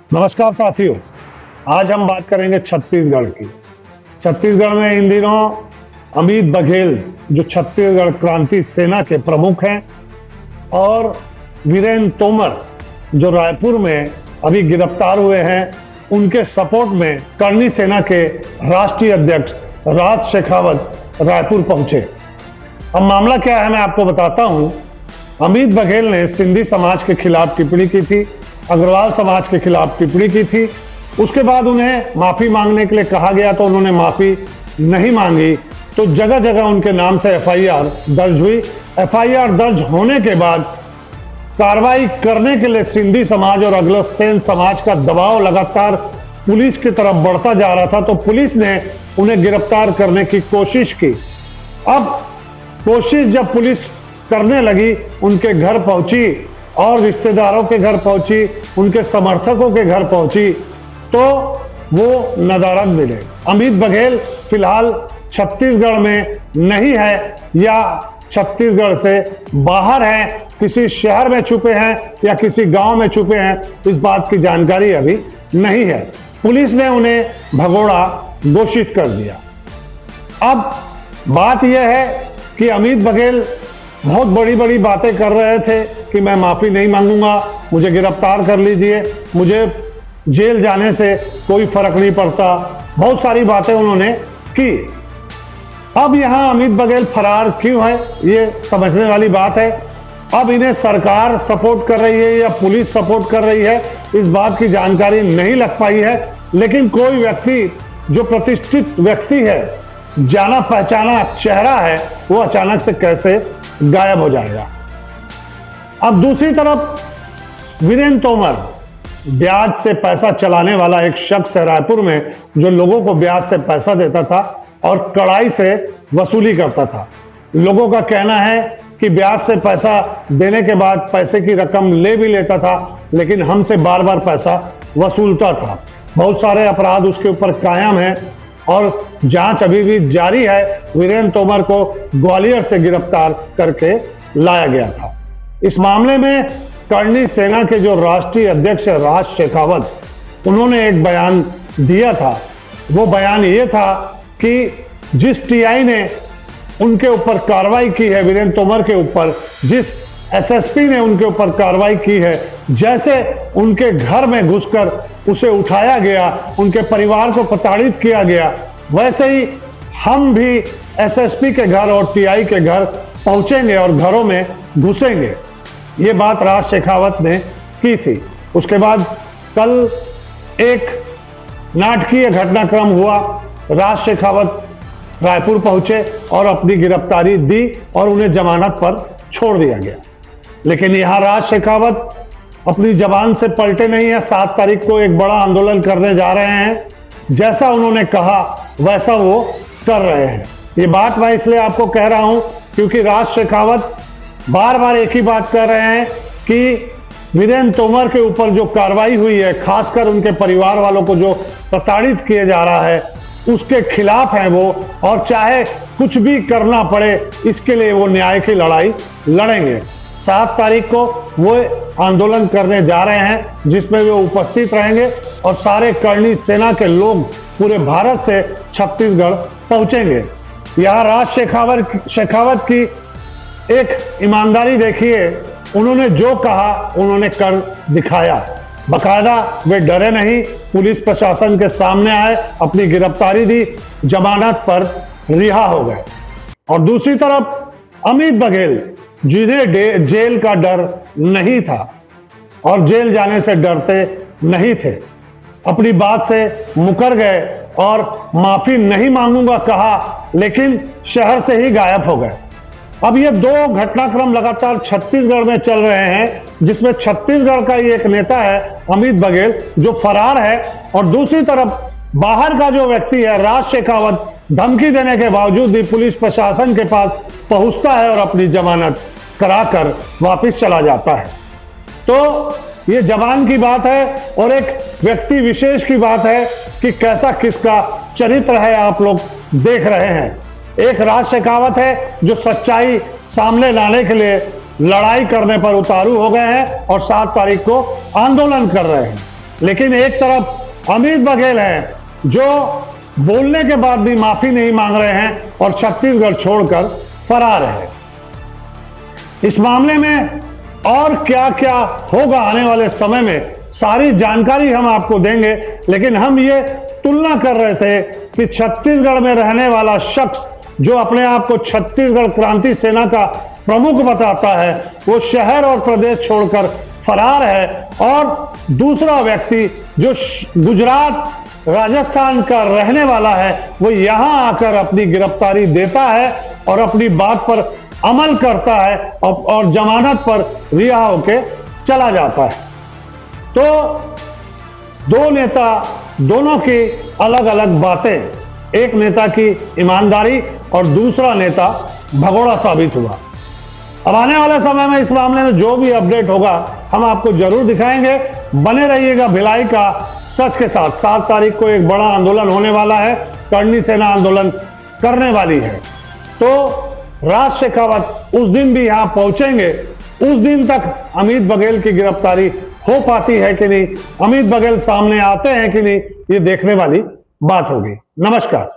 नमस्कार साथियों, आज हम बात करेंगे छत्तीसगढ़ की। छत्तीसगढ़ में इन दिनों अमित बघेल जो छत्तीसगढ़ क्रांति सेना के प्रमुख हैं और वीरेंद्र तोमर जो रायपुर में अभी गिरफ्तार हुए हैं, उनके सपोर्ट में करनी सेना के राष्ट्रीय अध्यक्ष राज शेखावत रायपुर पहुंचे। अब मामला क्या है मैं आपको बताता हूं। अमित बघेल ने सिंधी समाज के खिलाफ टिप्पणी की थी, अग्रवाल समाज के खिलाफ टिप्पणी की थी। उसके बाद उन्हें माफी मांगने के लिए कहा गया तो उन्होंने माफी नहीं मांगी, तो जगह जगह उनके नाम से एफआईआर दर्ज हुई। एफआईआर दर्ज होने के बाद कार्रवाई करने के लिए सिंधी समाज और अग्रसेन समाज का दबाव लगातार पुलिस की तरफ बढ़ता जा रहा था, तो पुलिस ने उन्हें गिरफ्तार करने की कोशिश की। अब कोशिश जब पुलिस करने लगी, उनके घर पहुंची और रिश्तेदारों के घर पहुंची, उनके समर्थकों के घर पहुंची, तो वो नदारद मिले। अमित बघेल फिलहाल छत्तीसगढ़ में नहीं है या छत्तीसगढ़ से बाहर हैं, किसी शहर में छुपे हैं या किसी गांव में छुपे हैं, इस बात की जानकारी अभी नहीं है। पुलिस ने उन्हें भगोड़ा घोषित कर दिया। अब बात यह है कि अमित बघेल बहुत बड़ी बड़ी बातें कर रहे थे कि मैं माफी नहीं मांगूंगा, मुझे गिरफ्तार कर लीजिए, मुझे जेल जाने से कोई फर्क नहीं पड़ता। बहुत सारी बातें उन्होंने की। अब यहां अमित बघेल फरार क्यों है, ये समझने वाली बात है। अब इन्हें सरकार सपोर्ट कर रही है या पुलिस सपोर्ट कर रही है, इस बात की जानकारी नहीं लग पाई है। लेकिन कोई व्यक्ति जो प्रतिष्ठित व्यक्ति है, जाना पहचाना चेहरा है, वो अचानक से कैसे गायब हो जाएगा। अब दूसरी तरफ वीरेंद्र तोमर ब्याज से पैसा चलाने वाला एक शख्स है रायपुर में, जो लोगों को ब्याज से पैसा देता था और कड़ाई से वसूली करता था। लोगों का कहना है कि ब्याज से पैसा देने के बाद पैसे की रकम ले भी लेता था, लेकिन हमसे बार बार पैसा वसूलता था। बहुत सारे अपराध उसके ऊपर कायम है और जांच अभी भी जारी है। वीरेंद्र तोमर को ग्वालियर से गिरफ्तार करके लाया गया था। इस मामले में करनी सेना के जो राष्ट्रीय अध्यक्ष राज शेखावत, उन्होंने एक बयान दिया था। वो बयान ये था कि जिस टीआई ने उनके ऊपर कार्रवाई की है, वीरेंद्र तोमर के ऊपर, जिस एसएसपी ने उनके ऊपर कार्रवाई की है, जैसे उनके घर में घुसकर उसे उठाया गया, उनके परिवार को प्रताड़ित किया गया, वैसे ही हम भी एसएसपी के घर और टीआई के घर पहुंचेंगे और घरों में घुसेंगे। ये बात राज शेखावत ने की थी। उसके बाद कल एक नाटकीय घटनाक्रम हुआ। राज शेखावत रायपुर पहुंचे और अपनी गिरफ्तारी दी और उन्हें जमानत पर छोड़ दिया गया। लेकिन यहां राज शेखावत अपनी जबान से पलटे नहीं है। 7 तारीख को एक बड़ा आंदोलन करने जा रहे हैं। जैसा उन्होंने कहा वैसा वो कर रहे हैं। ये बात मैं इसलिए आपको कह रहा हूं क्योंकि राज शेखावत बार बार एक ही बात कर रहे हैं कि वीरेंद्र तोमर के ऊपर जो कार्रवाई हुई है, खासकर उनके परिवार वालों को जो प्रताड़ित किया जा रहा है, उसके खिलाफ हैं वो, और चाहे कुछ भी करना पड़े इसके लिए वो न्याय की लड़ाई लड़ेंगे। 7 तारीख को वो आंदोलन करने जा रहे हैं, जिसमें वे उपस्थित रहेंगे और सारे करनी सेना के लोग पूरे भारत से छत्तीसगढ़ पहुंचेंगे। यहाँ राज शेखावत की एक ईमानदारी देखिए, उन्होंने जो कहा उन्होंने कर दिखाया। बकायदा वे डरे नहीं, पुलिस प्रशासन के सामने आए, अपनी गिरफ्तारी दी, जमानत पर रिहा हो गए। और दूसरी तरफ अमित बघेल, जिन्हें जेल का डर नहीं था और जेल जाने से डरते नहीं थे, अपनी बात से मुकर गए और माफी नहीं मांगूंगा कहा, लेकिन शहर से ही गायब हो गए। अब ये 2 घटनाक्रम लगातार छत्तीसगढ़ में चल रहे हैं, जिसमें छत्तीसगढ़ का ही एक नेता है अमित बघेल जो फरार है, और दूसरी तरफ बाहर का जो व्यक्ति है राज शेखावत, धमकी देने के बावजूद भी पुलिस प्रशासन के पास पहुंचता है और अपनी जमानत कराकर वापस चला जाता है। तो ये जवान की बात है और एक व्यक्ति विशेष की बात है कि कैसा किसका चरित्र है, आप लोग देख रहे हैं। एक राज शेखावत है जो सच्चाई सामने लाने के लिए लड़ाई करने पर उतारू हो गए हैं और 7 तारीख को आंदोलन कर रहे हैं। लेकिन एक तरफ अमित बघेल है जो बोलने के बाद भी माफी नहीं मांग रहे हैं और छत्तीसगढ़ छोड़कर फरार है। इस मामले में और क्या क्या होगा आने वाले समय में, सारी जानकारी हम आपको देंगे। लेकिन हम ये तुलना कर रहे थे कि छत्तीसगढ़ में रहने वाला शख्स जो अपने आप को छत्तीसगढ़ क्रांति सेना का प्रमुख बताता है, वो शहर और प्रदेश छोड़कर फरार है, और दूसरा व्यक्ति जो गुजरात राजस्थान का रहने वाला है वो यहां आकर अपनी गिरफ्तारी देता है और अपनी बात पर अमल करता है और जमानत पर रिहा होके चला जाता है। तो दो नेता, दोनों की अलग अलग बातें, एक नेता की ईमानदारी और दूसरा नेता भगोड़ा साबित हुआ। अब आने वाले समय में इस मामले में जो भी अपडेट होगा हम आपको जरूर दिखाएंगे। बने रहिएगा भिलाई का सच के साथ। 7 तारीख को एक बड़ा आंदोलन होने वाला है, करनी सेना आंदोलन करने वाली है, तो राज शेखावत उस दिन भी यहां पहुंचेंगे। उस दिन तक अमित बघेल की गिरफ्तारी हो पाती है कि नहीं, अमित बघेल सामने आते हैं कि नहीं, ये देखने वाली बात होगी। नमस्कार।